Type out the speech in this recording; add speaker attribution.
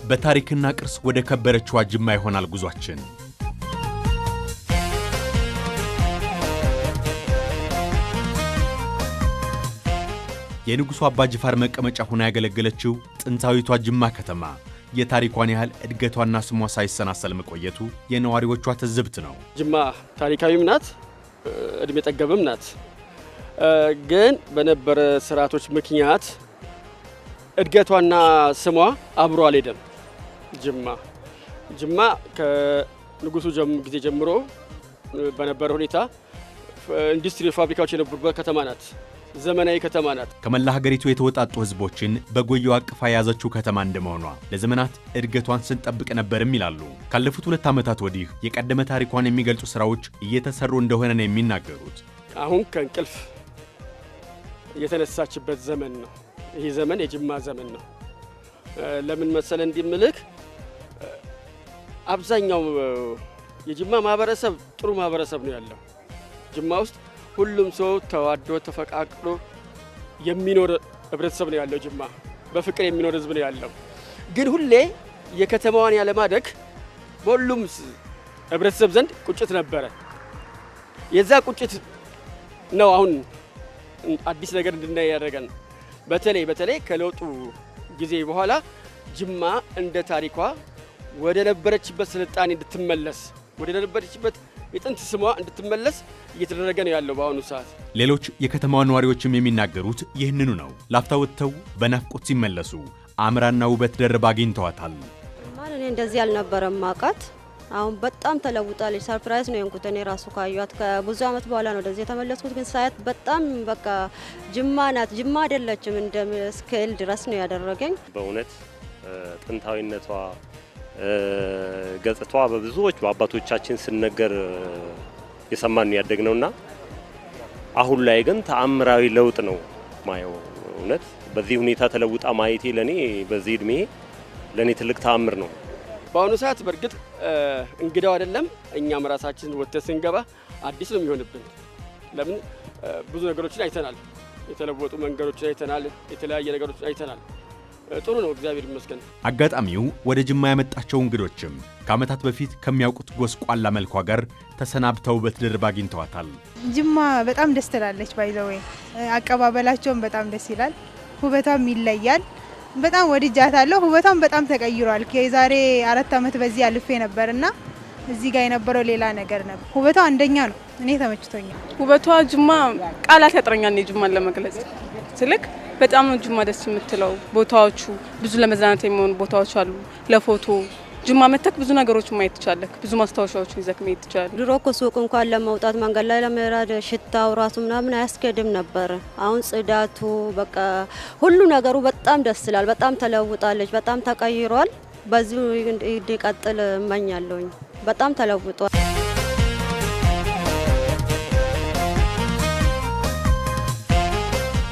Speaker 1: በታሪክና ቅርስ ወደ ከበረችው ጅማ ይሆናል ጉዟችን። የንጉሱ አባ ጅፋር መቀመጫ ሆና ያገለገለችው ጥንታዊቷ ጅማ ከተማ የታሪኳን ያህል እድገቷና ስሟ ሳይሰናሰል መቆየቱ የነዋሪዎቿ ትዝብት ነው።
Speaker 2: ጅማ ታሪካዊም ናት፣ እድሜ ጠገብም ናት። ግን በነበረ ስርዓቶች ምክንያት እድገቷና ስሟ አብሮ አልሄደም። ጅማ ከንጉሱ ጊዜ ጀምሮ በነበረ ሁኔታ ኢንዱስትሪ ፋብሪካዎች የነበሩበት ከተማ ናት። ዘመናዊ ከተማ ናት።
Speaker 1: ከመላ ሀገሪቱ የተወጣጡ ህዝቦችን በጎየው አቅፋ የያዘችው ከተማ እንደመሆኗ ለዘመናት እድገቷን ስንጠብቅ ነበርም ይላሉ። ካለፉት 2 ዓመታት ወዲህ የቀደመ ታሪኳን የሚገልጹ ስራዎች እየተሰሩ እንደሆነ ነው የሚናገሩት።
Speaker 2: አሁን ከእንቅልፍ የተነሳችበት ዘመን ነው። ይህ ዘመን የጅማ ዘመን ነው። ለምን መሰለ እንዲምልክ አብዛኛው የጅማ ማህበረሰብ ጥሩ ማህበረሰብ ነው ያለው። ጅማ ውስጥ ሁሉም ሰው ተዋዶ ተፈቃቅሎ የሚኖር ህብረተሰብ ነው ያለው። ጅማ በፍቅር የሚኖር ህዝብ ነው ያለው። ግን ሁሌ የከተማዋን ያለማደግ በሁሉም ህብረተሰብ ዘንድ ቁጭት ነበረ። የዛ ቁጭት ነው አሁን አዲስ ነገር እንድናይ ያደረገን። በተለይ ከለውጡ ጊዜ በኋላ ጅማ እንደ ታሪኳ ወደ ነበረችበት ስልጣኔ እንድትመለስ ወደ ነበረችበት የጥንት ስሟ እንድትመለስ እየተደረገ ነው ያለው በአሁኑ ሰዓት።
Speaker 1: ሌሎች የከተማዋ ነዋሪዎችም የሚናገሩት ይህንኑ ነው። ላፍታ ወጥተው በናፍቆት ሲመለሱ አምራና ውበት ደርባ አግኝተዋታል።
Speaker 3: ማለት እኔ እንደዚህ አልነበረም ማቃት። አሁን በጣም ተለውጣለች። ሰርፕራይዝ ነው የንኩት። እኔ ራሱ ካዩት ከብዙ አመት በኋላ ነው ወደዚህ የተመለስኩት። ግን ሳያት በጣም በቃ ጅማ ናት። ጅማ አይደለችም እንደ ስኬል ድረስ ነው ያደረገኝ።
Speaker 4: በእውነት ጥንታዊነቷ ገጽቷ በብዙዎች በአባቶቻችን ሲነገር የሰማን ያደግነውና አሁን ላይ ግን ተአምራዊ ለውጥ ነው ማየው። እውነት በዚህ ሁኔታ ተለውጣ ማየቴ ለኔ በዚህ እድሜ ለኔ ትልቅ ተአምር ነው።
Speaker 2: በአሁኑ ሰዓት በርግጥ እንግዳው አይደለም፣ እኛም ራሳችን ወጥተን ስንገባ አዲስ ነው የሚሆንብን። ለምን ብዙ ነገሮችን አይተናል፣ የተለወጡ መንገዶችን አይተናል፣ የተለያየ ነገሮችን አይተናል። ጥሩ ነው፣ እግዚአብሔር ይመስገን።
Speaker 1: አጋጣሚው ወደ ጅማ ያመጣቸው እንግዶችም ከዓመታት በፊት ከሚያውቁት ጎስቋላ መልኳ ጋር ተሰናብተው በትድርብ አግኝተዋታል።
Speaker 5: ጅማ በጣም ደስ ትላለች። ባይዘዌ አቀባበላቸውም በጣም ደስ ይላል፣ ውበቷም ይለያል። በጣም ወድጃታለሁ። ውበቷም በጣም ተቀይሯል። ከዛሬ 4 ዓመት በዚህ አልፌ ነበርና እዚህ ጋር የነበረው ሌላ ነገር ነበር። ውበቷ አንደኛ ነው። እኔ ተመችቶኛል።
Speaker 6: ውበቷ ጅማ ቃላት ያጥረኛል ጅማን ለመግለጽ ስልክ በጣም ነው ጅማ ደስ የምትለው። ቦታዎቹ ብዙ ለመዝናናት የሚሆኑ ቦታዎች አሉ። ለፎቶ ጅማ መተክ ብዙ ነገሮች ማየት ይቻላል። ብዙ ማስታወሻዎችን ይዘክ ማየት ይቻላል።
Speaker 3: ድሮ ሱቅ እንኳን ለመውጣት መንገድ ላይ ለመራድ ሽታው ራሱ ምናምን አያስከድም ነበር። አሁን ጽዳቱ በቃ ሁሉ ነገሩ በጣም ደስ ይላል። በጣም ተለውጣለች። በጣም ተቀይሯል። በዚሁ እንዲቀጥል እመኛለሁኝ። በጣም ተለውጧል።